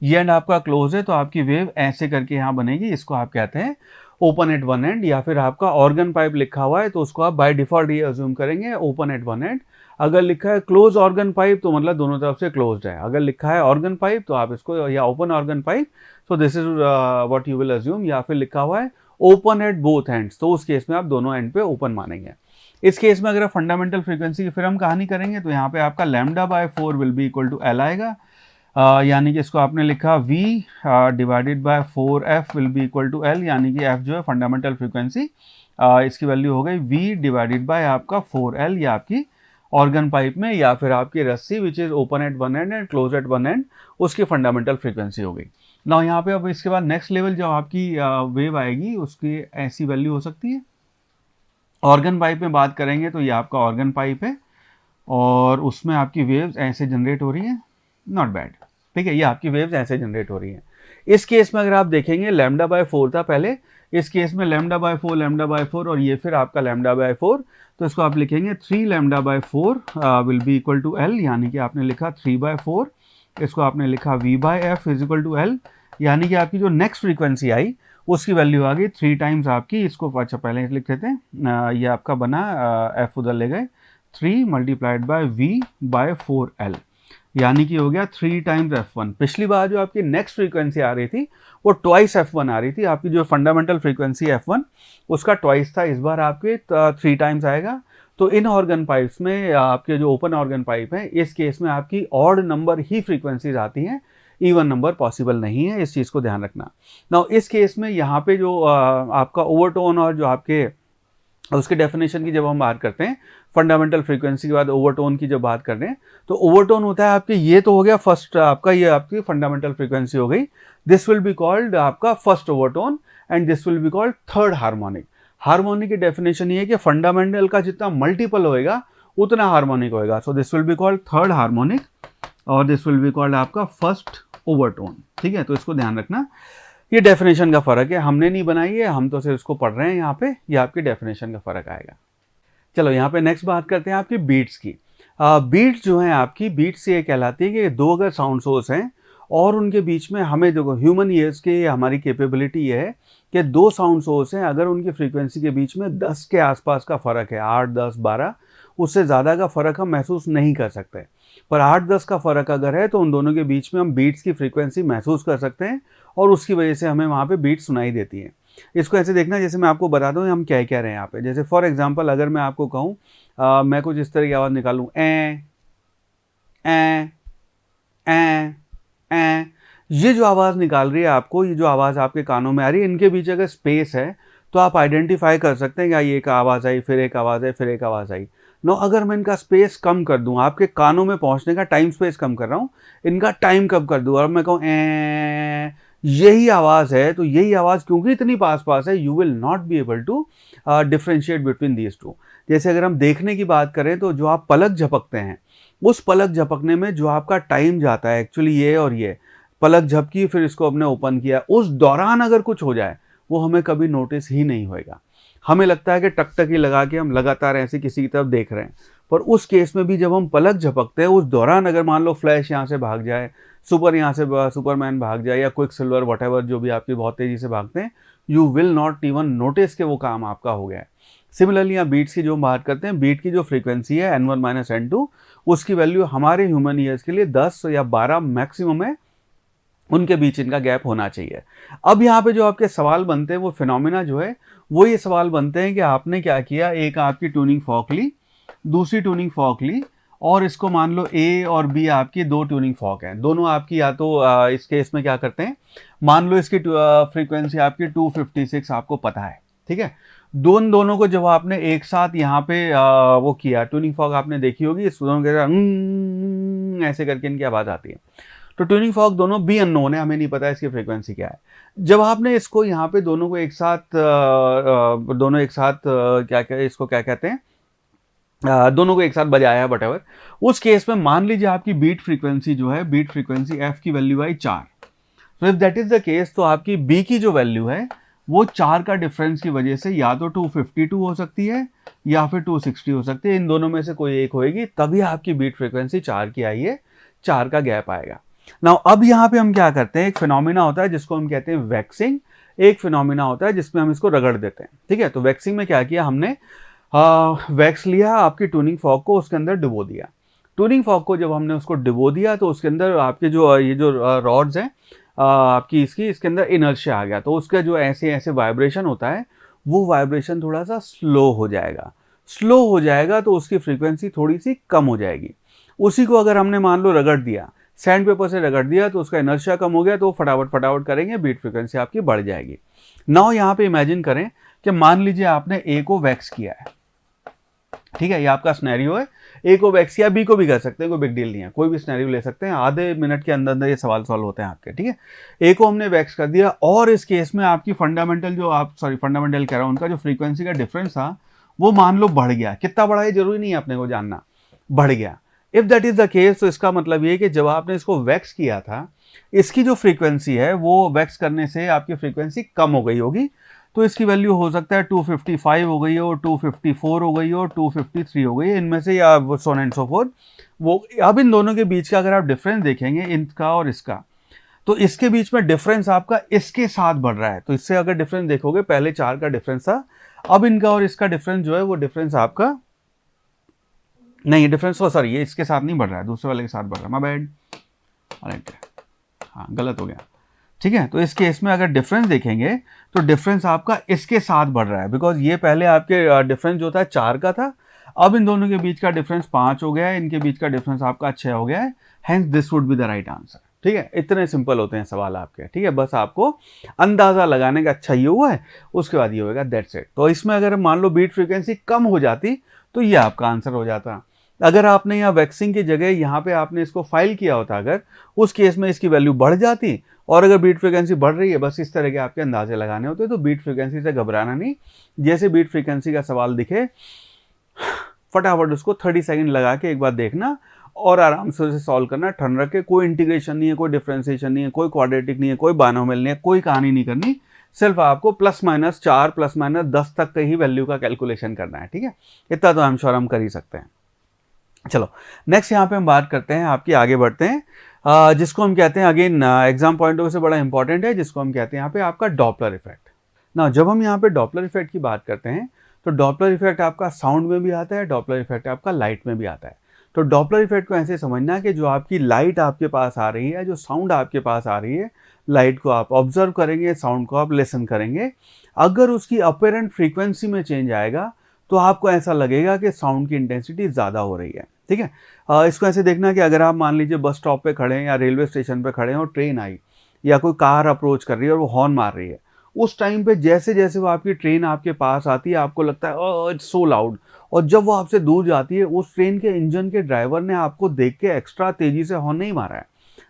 Speaker 1: ये एंड आपका क्लोज है, तो आपकी वेव ऐसे करके यहाँ बनेगी, इसको आप कहते हैं ओपन एट वन एंड। या फिर आपका ऑर्गन पाइप लिखा हुआ है तो उसको आप बाय डिफॉल्ट ये अज्यूम करेंगे ओपन एट वन एंड। अगर लिखा है क्लोज ऑर्गन पाइप तो मतलब दोनों तरफ से क्लोज्ड है, अगर लिखा है ऑर्गन पाइप तो आप इसको, या open organ pipe, so this is what you will assume. या फिर लिखा हुआ है ओपन एट बोथ एंड्स, तो उस केस में आप दोनों एंड पे ओपन मानेंगे। इस केस में अगर फंडामेंटल फ्रीक्वेंसी की फिर हम कहानी करेंगे तो यहाँ पे आपका lambda by 4 will be equal to L आएगा, यानी कि इसको आपने लिखा v divided by 4f will be equal to L, यानी कि f जो है फंडामेंटल फ्रीक्वेंसी, इसकी वैल्यू हो गई v डिवाइडेड बाय आपका 4l, या आपकी ऑर्गन पाइप में या फिर आपकी रस्सी which is open at one and and close eight one and, उसकी फंडामेंटल फ्रीक्वेंसी हो गई। ना यहाँ पे अब इसके बाद नेक्स्ट लेवल जो आपकी वेव आएगी उसकी ऐसी वैल्यू हो सकती है। ऑर्गन पाइप में बात करेंगे तो ये आपका ऑर्गन पाइप है और उसमें आपकी वेव्स ऐसे जनरेट हो रही हैं, नॉट बैड, ठीक है, ये आपकी वेव्स ऐसे जनरेट हो रही हैं। इस केस में अगर आप देखेंगे लैम्डा बाय 4 था पहले, इस केस में लैम्डा बाय 4 और ये फिर आपका लैम्डा बाय 4, तो इसको आप लिखेंगे 3 lambda by 4 will be equal to L, यानी कि आपने लिखा 3/4, इसको आपने लिखा v by F is equal to L, यानी कि आपकी जो नेक्स्ट फ्रीक्वेंसी आई उसकी वैल्यू आ गई 3 टाइम्स आपकी, इसको अच्छा पहले लिख देते हैं, ये आपका बना f उधर ले गए 3 multiplied by v bye 4l, यानी कि हो गया 3 टाइम्स f1। पिछली बार जो आपकी नेक्स्ट फ्रीक्वेंसी आ रही थी वो ट्वाइस f1 आ रही थी, आपकी जो फंडामेंटल फ्रीक्वेंसी f1 उसका ट्वाइस था, इस बार आपके 3 टाइम्स आएगा। तो इन ऑर्गन पाइप्स में आपके जो ओपन ऑर्गन पाइप है इस केस में आपकी ऑड नंबर ही फ्रीक्वेंसीज आती हैं, इवन नंबर पॉसिबल नहीं है, इस चीज़ को ध्यान रखना। नाउ इस केस में यहाँ पे जो आपका ओवरटोन और जो आपके उसके डेफिनेशन की जब हम बात करते हैं फंडामेंटल फ्रीक्वेंसी के बाद ओवरटोन की जब बात कर रहे हैं तो ओवरटोन होता है आपके, ये तो हो गया फर्स्ट आपका, ये आपकी फंडामेंटल फ्रीक्वेंसी हो गई, दिस विल बी कॉल्ड आपका first overtone and this will be called third harmonic. Harmonic की डेफिनेशन ये है कि फंडामेंटल का जितना मल्टीपल होएगा उतना हार्मोनिक होएगा। So this will be called third harmonic और दिस विल बी कॉल्ड आपका फर्स्ट ओवरटोन। ठीक है, तो इसको ध्यान रखना, ये डेफिनेशन का फर्क है, हमने नहीं बनाई है, हम तो सिर्फ इसको पढ़ रहे हैं यहाँ पे, ये आपकी डेफिनेशन का फर्क आएगा। चलो यहाँ पे नेक्स्ट बात करते हैं आपकी बीट्स की। बीट्स जो है आपकी, बीट्स ये कहलाती है कि दो अगर साउंड सोर्स हैं और उनके बीच में, हमें देखो ह्यूमन ईयर्स की हमारी कैपेबिलिटी ये है कि दो साउंड सोर्स हैं, अगर उनकी फ्रीक्वेंसी के बीच में 10 के आसपास का फ़र्क है, 8, 10, 12, उससे ज़्यादा का फ़र्क हम महसूस नहीं कर सकते। पर 8-10 का फ़र्क अगर है तो उन दोनों के बीच में हम बीट्स की फ्रीक्वेंसी महसूस कर सकते हैं और उसकी वजह से हमें वहाँ पे बीट सुनाई देती हैं। इसको ऐसे देखना, जैसे मैं आपको बता दूँ हम क्या कह रहे हैं यहाँ पे। जैसे फॉर एग्जांपल अगर मैं आपको कहूँ, मैं कुछ इस तरह की आवाज़ निकालूँ, ए ए ए ए, ये जो आवाज़ निकाल रही है आपको, ये जो आवाज़ आपके कानों में आ रही है, इनके बीच अगर स्पेस है तो आप आइडेंटिफाई कर सकते हैं कि ये एक आवाज़ आई, फिर एक आवाज़ आई, फिर एक आवाज़ आई। नो, अगर मैं इनका स्पेस कम कर दूं, आपके कानों में पहुंचने का टाइम स्पेस कम कर रहा हूं, इनका टाइम कम कर दूं और मैं कहूँ यही आवाज़ है, तो यही आवाज़ क्योंकि इतनी पास पास है, you will not be able to differentiate between these two. जैसे अगर हम देखने की बात करें तो जो आप पलक झपकते हैं, उस पलक झपकने में जो आपका टाइम जाता है, एक्चुअली ये और ये पलक झपकी, फिर इसको हमने ओपन किया, उस दौरान अगर कुछ हो जाए वो हमें कभी नोटिस ही नहीं होएगा। हमें लगता है कि टकटकी लगा के हम लगातार ऐसे किसी की तरफ देख रहे हैं, पर उस केस में भी जब हम पलक झपकते हैं, उस दौरान अगर मान लो फ्लैश यहाँ से भाग जाए, सुपरमैन भाग जाए या क्विक सिल्वर वटेवर जो भी आपकी बहुत तेज़ी से भागते हैं, you will not even notice कि वो काम आपका हो गया है। सिमिलरली यहाँ बीट्स की जो हम बात करते हैं, बीट की जो फ्रीक्वेंसी है N1 - N2, उसकी वैल्यू हमारे ह्यूमन ईयर्स के लिए 10 या 12 मैक्सिमम है, उनके बीच इनका गैप होना चाहिए। अब यहाँ पे जो आपके सवाल बनते हैं वो फिनोमिना जो है वो ये सवाल बनते हैं कि आपने क्या किया, एक आपकी ट्यूनिंग फॉर्क ली, दूसरी ट्यूनिंग फॉर्क ली और इसको मान लो A और B आपकी दो ट्यूनिंग फॉर्क हैं, दोनों आपकी या तो इस केस में क्या करते हैं, मान लो इसकी फ्रीक्वेंसी आपकी 256 आपको पता है, ठीक है। दोनों को जब आपने एक साथ यहाँ पे वो किया, ट्यूनिंग फॉर्क आपने देखी होगी, इस दोनों के ऐसे करके इनकी आवाज़ आती है। तो ट्यूनिंग फॉर्क दोनों भी अननोन है, हमें नहीं पता इसकी फ्रीक्वेंसी क्या है। जब आपने इसको यहाँ पे दोनों को एक साथ क्या कहते हैं, दोनों को एक साथ बजाया है वटेवर, उस केस में मान लीजिए आपकी बीट फ्रीक्वेंसी जो है, बीट फ्रीक्वेंसी f की वैल्यू आई 4। तो if that is the case, तो आपकी b की जो वैल्यू है वो 4 का डिफरेंस की वजह से या तो 252 हो सकती है या फिर 260 हो सकती है, इन दोनों में से कोई एक होएगी, तभी आपकी बीट फ्रीक्वेंसी 4 की आई है, 4 का गैप आएगा। नाउ अब यहाँ पे हम क्या करते हैं, एक फिनोमिना होता है जिसको हम कहते हैं वैक्सिंग, एक फिनोमिना होता है जिसमें हम इसको रगड़ देते हैं, ठीक है। तो वैक्सिंग में क्या किया हमने, वैक्स लिया, आपकी ट्यूनिंग फॉर्क को उसके अंदर डुबो दिया। ट्यूनिंग फॉर्क को जब हमने उसको डुबो दिया तो उसके अंदर आपके जो ये जो रॉड्स हैं आपकी इसके अंदर इनर्शिया आ गया, तो उसका जो ऐसे वाइब्रेशन होता है वो वाइब्रेशन थोड़ा सा स्लो हो जाएगा, तो उसकी फ्रीक्वेंसी थोड़ी सी कम हो जाएगी। उसी को अगर हमने मान लो रगड़ दिया, सैंड पेपर से रगड़ दिया, तो उसका इनर्शिया कम हो गया, तो फटाफट करेंगे, बीट फ्रीक्वेंसी आपकी बढ़ जाएगी। नाउ यहाँ पे इमेजिन करें कि मान लीजिए आपने A को वैक्स किया है, ठीक है, ये आपका सिनेरियो है, A को वैक्स किया, B को भी कर सकते हैं, कोई बिग डील नहीं है, कोई भी सिनेरियो ले सकते हैं, आधे मिनट के अंदर ये सवाल सॉल्व होते हैं आपके, ठीक है। A को हमने वैक्स कर दिया और इस केस में आपकी फंडामेंटल कह रहा हूँ, उनका जो फ्रीक्वेंसी का डिफरेंस था वो मान लो बढ़ गया। कितना बढ़ा है जरूरी नहीं है अपने को जानना, बढ़ गया। If that is the case, तो इसका मतलब ये कि जब आपने इसको वैक्स किया था, इसकी जो फ्रीक्वेंसी है वो वैक्स करने से आपकी फ्रीक्वेंसी कम हो गई होगी, तो इसकी वैल्यू हो सकता है 255 हो गई हो, 254 हो गई हो, 253 हो गई है, इनमें से, या so on and so fourth. वो अब इन दोनों के बीच का अगर आप डिफरेंस देखेंगे, इनका और इसका, तो इसके बीच में डिफरेंस आपका इसके साथ बढ़ रहा है। तो इससे अगर डिफरेंस देखोगे, पहले 4 का डिफरेंस था, अब इनका और इसका डिफरेंस जो है वो डिफरेंस आपका नहीं, डिफरेंस सॉरी, ये इसके साथ नहीं बढ़ रहा है, दूसरे वाले के साथ बढ़ रहा है, माय बैड, राइट, हाँ गलत हो गया, ठीक है। तो इस केस में अगर डिफरेंस देखेंगे तो डिफरेंस आपका इसके साथ बढ़ रहा है, बिकॉज ये पहले आपके डिफरेंस जो था 4 का था, अब इन दोनों के बीच का डिफरेंस 5 हो गया है, इनके बीच का डिफरेंस आपका 6 हो गया है, hence this would be the right answer, ठीक है। इतने सिंपल होते हैं सवाल आपके, ठीक है, बस आपको अंदाजा लगाने का अच्छा ये हुआ है, उसके बाद ये होगा, दैट्स इट। तो इसमें अगर मान लो बीट फ्रीक्वेंसी कम हो जाती तो ये आपका आंसर हो जाता। अगर आपने यहाँ वैक्सिंग की जगह यहाँ पे आपने इसको फाइल किया होता, अगर उस केस में इसकी वैल्यू बढ़ जाती, और अगर बीट फ्रीक्वेंसी बढ़ रही है, बस इस तरह के आपके अंदाजे लगाने होते। तो बीट फ्रीक्वेंसी से घबराना नहीं, जैसे बीट फ्रीक्वेंसी का सवाल दिखे फटाफट उसको 30 सेकंड लगा के एक बार देखना और आराम से उसे सॉल्व करना, ठंड रख के। कोई इंटीग्रेशन नहीं है, कोई डिफरेंशिएशन नहीं है, कोई क्वाड्रेटिक नहीं है, कोई बायनोमियल नहीं है, कोई कहानी नहीं करनी। सिर्फ आपको +-4 +-10 तक का ही वैल्यू का कैलकुलेशन करना है, ठीक है। इतना तो हम श्योर हम कर ही सकते हैं। चलो नेक्स्ट यहाँ पे हम बात करते हैं, आपकी आगे बढ़ते हैं, जिसको हम कहते हैं, again exam point of view से बड़ा इंपॉर्टेंट है, जिसको हम कहते हैं यहाँ पे आपका डॉपलर इफेक्ट। ना जब हम यहाँ पे डॉपलर इफेक्ट की बात करते हैं तो डॉपलर इफेक्ट आपका साउंड में भी आता है, डॉपलर इफेक्ट आपका लाइट में भी आता है। तो डॉपलर इफेक्ट को ऐसे समझना कि जो आपकी लाइट आपके पास आ रही है, जो साउंड आपके पास आ रही है, लाइट को आप ऑब्जर्व करेंगे, साउंड को आप लिसन करेंगे। अगर उसकी अपेरेंट फ्रीक्वेंसी में चेंज आएगा तो आपको ऐसा लगेगा कि साउंड की इंटेंसिटी ज़्यादा हो रही है, ठीक है। इसको ऐसे देखना कि अगर आप मान लीजिए बस स्टॉप पे खड़े हैं या रेलवे स्टेशन पे खड़े हैं और ट्रेन आई या कोई कार अप्रोच कर रही है और वो हॉर्न मार रही है, उस टाइम पे जैसे जैसे वो आपकी ट्रेन आपके पास आती है आपको लगता है इट्स सो लाउड, और जब वो आपसे दूर जाती है उस ट्रेन के इंजन के ड्राइवर ने आपको देख के एक्स्ट्रा तेज़ी से हॉर्न नहीं मारा है,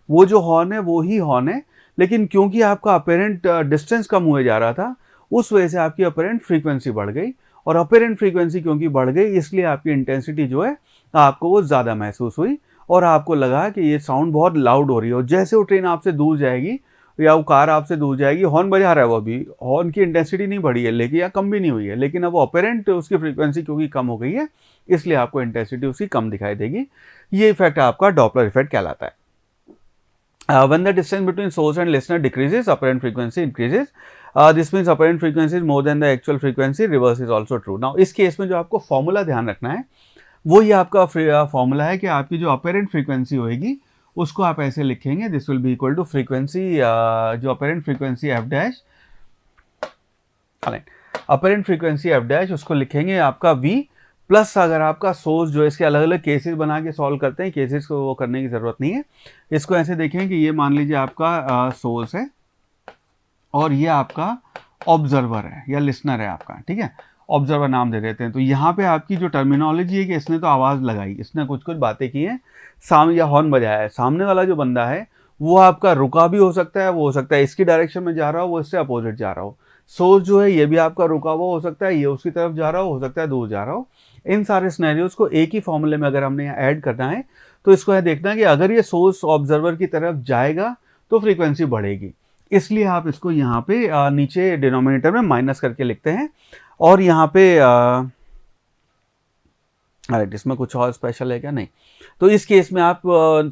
Speaker 1: वो जो हॉर्न है वो ही हॉर्न है, लेकिन क्योंकि आपका अपेरेंट डिस्टेंस कम हुए जा रहा था उस वजह से आपकी अपेरेंट फ्रीक्वेंसी बढ़ गई, और अपेरेंट फ्रीक्वेंसी क्योंकि बढ़ गई इसलिए आपकी इंटेंसिटी जो है आपको वो ज़्यादा महसूस हुई और आपको लगा कि ये साउंड बहुत लाउड हो रही है। और जैसे वो ट्रेन आपसे दूर जाएगी या वो कार आपसे दूर जाएगी, हॉर्न बजा रहा है वो, अभी हॉर्न की इंटेंसिटी नहीं बढ़ी है लेकिन या कम भी नहीं हुई है, लेकिन अब वो अपेरेंट उसकी फ्रीक्वेंसी क्योंकि कम हो गई है इसलिए आपको इंटेंसिटी उसकी कम दिखाई देगी। ये इफेक्ट आपका डॉपलर इफेक्ट कहलाता है। When the distance between source and listener decreases, apparent frequency increases. This means apparent frequency is more than the actual frequency. Reverse is also true. Now इस केस में जो आपको फॉर्मूला ध्यान रखना है वो ये आपका फॉर्मूला है कि आपकी जो अपेरेंट फ्रीक्वेंसी होएगी उसको आप ऐसे लिखेंगे, this will be equal to frequency, जो apparent frequency F dash, apparent frequency F dash उसको लिखेंगे आपका v प्लस, अगर आपका सोर्स जो है, इसके अलग अलग केसेस बना के सॉल्व करते हैं, केसेस को वो करने की ज़रूरत नहीं है। इसको ऐसे देखें कि ये मान लीजिए आपका सोर्स है और ये आपका ऑब्जर्वर है या लिसनर है आपका, ठीक है, ऑब्जर्वर नाम दे देते हैं। तो यहाँ पे आपकी जो टर्मिनोलॉजी है कि इसने तो आवाज़ लगाई, इसने कुछ कुछ बातें की हैं, सामने या हॉर्न बजाया है, सामने वाला जो बंदा है वो आपका रुका भी हो सकता है, वो हो सकता है इसकी डायरेक्शन में जा रहा हो, वो इससे अपोजिट जा रहा हो। सोर्स जो है ये भी आपका रुका हुआ हो सकता है, ये उसकी तरफ जा रहा हो सकता है दूर जा रहा हो। इन सारे सिनेरियोज को एक ही फॉर्मूले में अगर हमने यहाँ ऐड करना है तो इसको है देखना कि अगर ये सोर्स ऑब्जर्वर की तरफ जाएगा तो फ्रीक्वेंसी बढ़ेगी, इसलिए आप इसको यहाँ पे नीचे डिनोमिनेटर में माइनस करके लिखते हैं। और यहाँ पे राइट, इसमें कुछ और स्पेशल है क्या? नहीं। तो इस केस में आप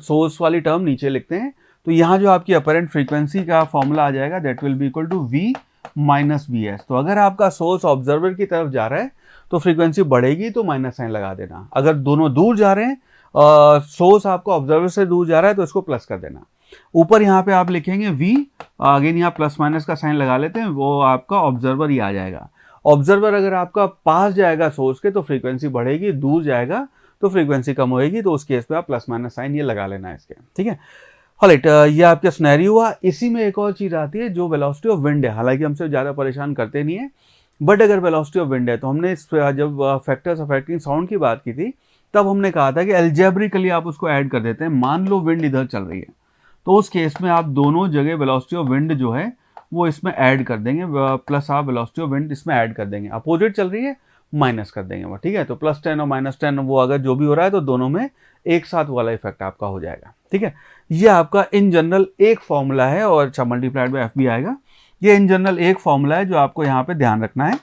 Speaker 1: सोर्स वाली टर्म नीचे लिखते हैं, तो यहाँ जो आपकी अपरेंट फ्रीक्वेंसी का फॉर्मूला आ जाएगा that will be equal to v minus V S. तो अगर आपका सोर्स ऑब्जर्वर की तरफ जा रहा है तो फ्रीक्वेंसी बढ़ेगी तो माइनस साइन लगा देना, अगर दोनों दूर जा रहे हैं, सोर्स आपको ऑब्जर्वर से दूर जा रहा है तो इसको प्लस कर देना। ऊपर यहाँ पे आप लिखेंगे v, अगेन यहाँ प्लस माइनस का साइन लगा लेते हैं, वो आपका ऑब्जर्वर ही आ जाएगा। ऑब्जर्वर अगर आपका पास जाएगा सोर्स के तो फ्रीक्वेंसी बढ़ेगी, दूर जाएगा तो फ्रीक्वेंसी कम होएगी, तो उस केस में आप प्लस माइनस साइन ये लगा लेना है इसके, ठीक है। ऑलराइट, ये आपका सिनेरियो हुआ। इसी में एक और चीज़ आती है जो वेलोसिटी ऑफ विंड है, हालांकि हमसे ज़्यादा परेशान करते नहीं है, बट अगर वेलोसिटी ऑफ विंड है तो हमने जब फैक्टर्स अफेक्टिंग साउंड की बात की थी तब हमने कहा था कि एल्जेब्रिकली आप उसको ऐड कर देते हैं। मान लो विंड इधर चल रही है तो उस केस में आप दोनों जगह वेलोसिटी ऑफ विंड जो है वो इसमें ऐड कर देंगे, प्लस आप वेलोसिटी ऑफ विंड इसमें ऐड कर देंगे, अपोजिट चल रही है माइनस कर देंगे वो, ठीक है। तो +10 और -10 वो अगर जो भी हो रहा है तो दोनों में एक साथ वाला इफेक्ट आपका हो जाएगा, ठीक है। ये आपका इन जनरल एक फॉर्मूला है और अच्छा मल्टीप्लाइड बाय एफ भी आएगा। ये इन जनरल एक फॉर्मूला है जो आपको यहाँ पे ध्यान रखना है,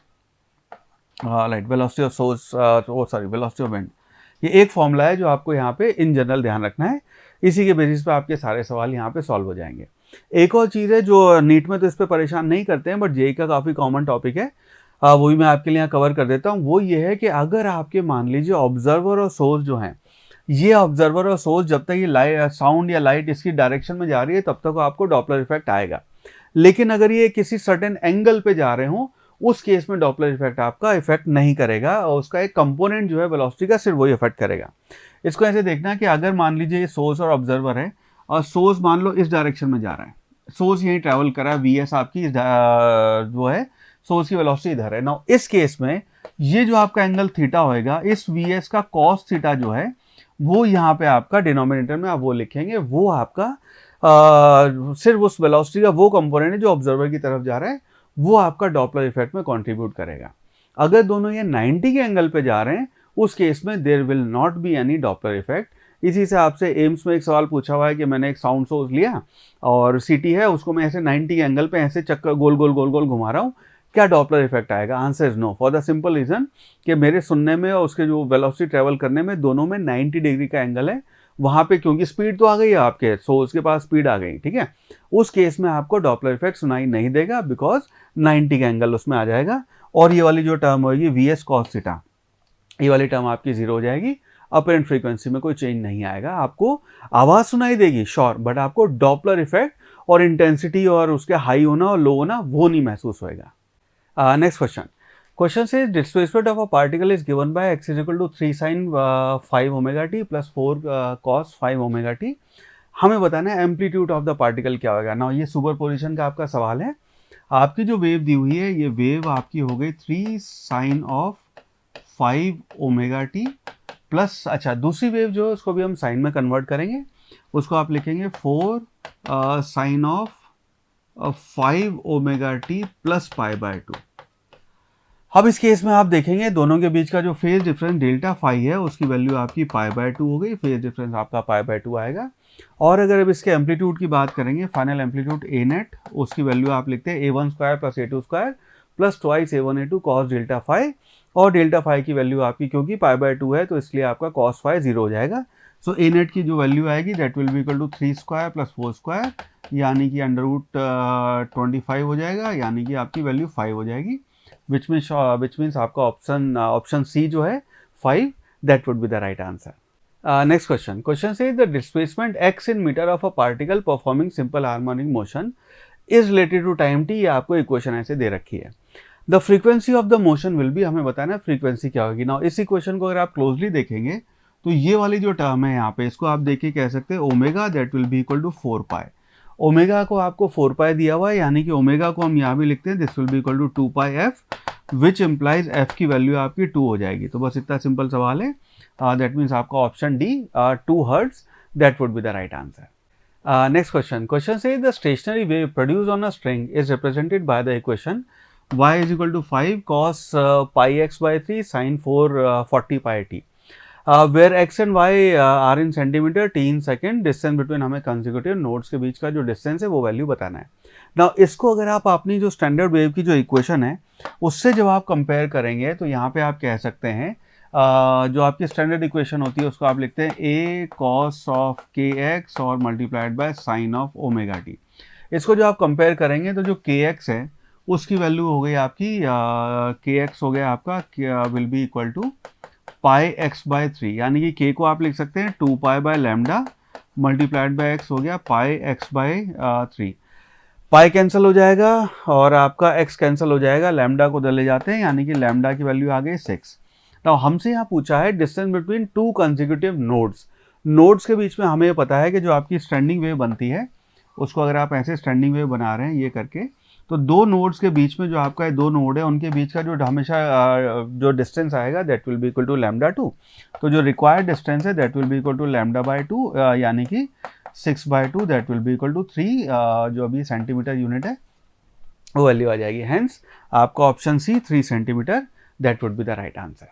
Speaker 1: right, velocity of source, sorry velocity of wind, ये एक फॉर्मूला है जो आपको यहाँ पे इन जनरल ध्यान रखना है। इसी के बेसिस पे आपके सारे सवाल यहाँ पे सॉल्व हो जाएंगे। एक और चीज़ है जो नीट में तो इस पर परेशान नहीं करते हैं बट जेईई का काफ़ी कॉमन टॉपिक है, वो भी मैं आपके लिए यहाँ कवर कर देता हूँ। वो ये है कि अगर आपके मान लीजिए ऑब्जर्वर और सोर्स जो हैं, ये ऑब्जर्वर और सोर्स जब तक ये लाइट साउंड या लाइट इसकी डायरेक्शन में जा रही है तब तक आपको डॉपलर इफेक्ट आएगा, लेकिन अगर ये किसी सर्टेन एंगल पे जा रहे हों उस केस में डॉपलर इफेक्ट आपका इफेक्ट नहीं करेगा और उसका एक कंपोनेंट जो है वेलोसिटी का सिर्फ वही इफेक्ट करेगा। इसको ऐसे देखना कि अगर मान लीजिए ये सोर्स और ऑब्जर्वर है और सोर्स मान लो इस डायरेक्शन में जा रहा है, सोर्स यहीं ट्रैवल कर रहा है, वी एस आपकी जो है सोर्स की वेलोसिटी इधर है। नाउ इस केस में ये जो आपका एंगल थीटा होएगा, इस वी एस का कॉस थीटा जो है वो यहाँ पे आपका डिनोमिनेटर में आप वो लिखेंगे, वो आपका सिर्फ उस वेलोसिटी का वो कंपोनेंट है जो ऑब्जर्वर की तरफ जा रहा है, वो आपका डॉपलर इफेक्ट में कंट्रीब्यूट करेगा। अगर दोनों ये 90 के एंगल पे जा रहे हैं उस केस में there will not be any Doppler effect. इसी से आपसे एम्स में एक सवाल पूछा हुआ है कि मैंने एक साउंड सोर्स लिया और सीटी है, उसको मैं ऐसे 90 के एंगल पे ऐसे चक्कर गोल गोल गोल गोल घुमा रहा हूँ, क्या डॉपलर इफेक्ट आएगा? Answer is no, for the simple reason कि मेरे सुनने में और उसके जो वेलोसिटी ट्रेवल करने में दोनों में 90 डिग्री का एंगल है। वहाँ पे क्योंकि स्पीड तो आ गई है आपके सोर्स के पास, स्पीड आ गई, ठीक है, उस केस में आपको डॉपलर इफेक्ट सुनाई नहीं देगा बिकॉज 90 का एंगल उसमें आ जाएगा। और ये वाली जो टर्म होगी वी एस कॉस थीटा, ये वाली टर्म आपकी जीरो हो जाएगी। अपरेंट फ्रीक्वेंसी में कोई चेंज नहीं आएगा, आपको आवाज़ सुनाई देगी श्योर, बट आपको डॉपलर इफेक्ट और इंटेंसिटी और उसके हाई होना और लो होना वो नहीं महसूस होएगा। नेक्स्ट क्वेश्चन, क्वेश्चन से displacement of a particle is given by x is equal to 3 sin 5 omega T plus 4 cos 5 omega T. हमें बताना है एम्पलीट्यूड ऑफ द पार्टिकल क्या होगा ना। ये सुपर पोजिशन का आपका सवाल है। आपकी जो वेव दी हुई है, ये वेव आपकी हो गई 3 sin of 5 omega T plus, अच्छा दूसरी वेव जो है उसको भी हम साइन में कन्वर्ट करेंगे, उसको आप लिखेंगे 4 sin of 5 omega T plus pi by 2। अब इस केस में आप देखेंगे दोनों के बीच का जो फेज डिफरेंस डेल्टा फाई है उसकी वैल्यू आपकी पाई बाय 2 हो गई, फेज डिफरेंस आपका पाई बाय 2 आएगा। और अगर अब इसके एम्पलीट्यूड की बात करेंगे, फाइनल एम्पलीट्यूड ए नेट, उसकी वैल्यू आप लिखते हैं a1 square plus a2 square plus twice a1 a2 cos delta phi, और डेल्टा फाई की वैल्यू आपकी क्योंकि पाई बाय 2 है तो इसलिए आपका कॉस फाई 0 हो जाएगा। सो ए नेट की जो वैल्यू आएगी that will be equal to 3 square plus 4 square, यानी कि अंडर रूट 25 हो जाएगा, यानी कि आपकी वैल्यू 5 हो जाएगी, which means आपका ऑप्शन सी जो है 5, that would be the right answer. Next question. Question says the displacement x in meter of a particle performing simple harmonic motion is related to time t। ये आपको equation ऐसे दे रखी है। The frequency of the motion will be, हमें बताना है frequency क्या होगी ना। इस इक्वेशन को अगर आप क्लोजली देखेंगे तो ये वाली जो टर्म है यहाँ पे, इसको आप देखिए कह सकते हैं omega that will be equal to 4 pi. Omega को आपको 4 पाई दिया हुआ है, यानी कि ओमेगा को हम यहाँ भी लिखते हैं this will be equal to 2 pi F, which implies F की वैल्यू आपकी 2 हो जाएगी। तो बस इतना सिंपल सवाल है, दैट मीन्स आपका option D 2 hertz, that would be the right answer. Next question, question से the stationary wave produce on a string is represented by the equation y is equal to 5 cos pi x by 3 sine 40 pi t, where x and y are in centimetre, t in second, distance between, हमें consecutive nodes के बीच का जो distance है वो value बताना है। Now इसको अगर आप अपनी जो स्टैंडर्ड वेव की जो इक्वेशन है उससे जब आप कंपेयर करेंगे तो यहाँ पे आप कह सकते हैं जो आपकी स्टैंडर्ड इक्वेशन होती है उसको आप लिखते हैं a cos ऑफ के एक्स और multiplied by sine of omega T. इसको जो आप कंपेयर करेंगे तो जो के एक्स है उसकी वैल्यू हो गई आपकी के एक्स हो गया आपका will be equal to pi X by 3, यानी कि के को आप लिख सकते हैं 2 pi by lambda multiplied by x हो गया पाई एक्स बाय 3। पाई कैंसिल हो जाएगा और आपका एक्स कैंसिल हो जाएगा, लैम्डा को ले जाते हैं, यानी कि लैम्डा की वैल्यू आ गई 6। नाउ हमसे यहाँ पूछा है distance between 2 consecutive nodes. Nodes के बीच में हमें पता है कि जो आपकी स्टैंडिंग वेव बनती है उसको अगर आप ऐसे स्टैंडिंग वेव बना रहे हैं ये करके, तो दो नोड्स के बीच में जो आपका दो नोड है उनके बीच का जो हमेशा जो डिस्टेंस आएगा that will be equal to lambda 2। तो जो रिक्वायर्ड डिस्टेंस है that will be equal to lambda by 2, यानी कि 6 by 2 that will be equal to 3, जो अभी सेंटीमीटर यूनिट है वो वैल्यू आ जाएगी। हेंस आपका option C 3 centimetre that would be the right answer.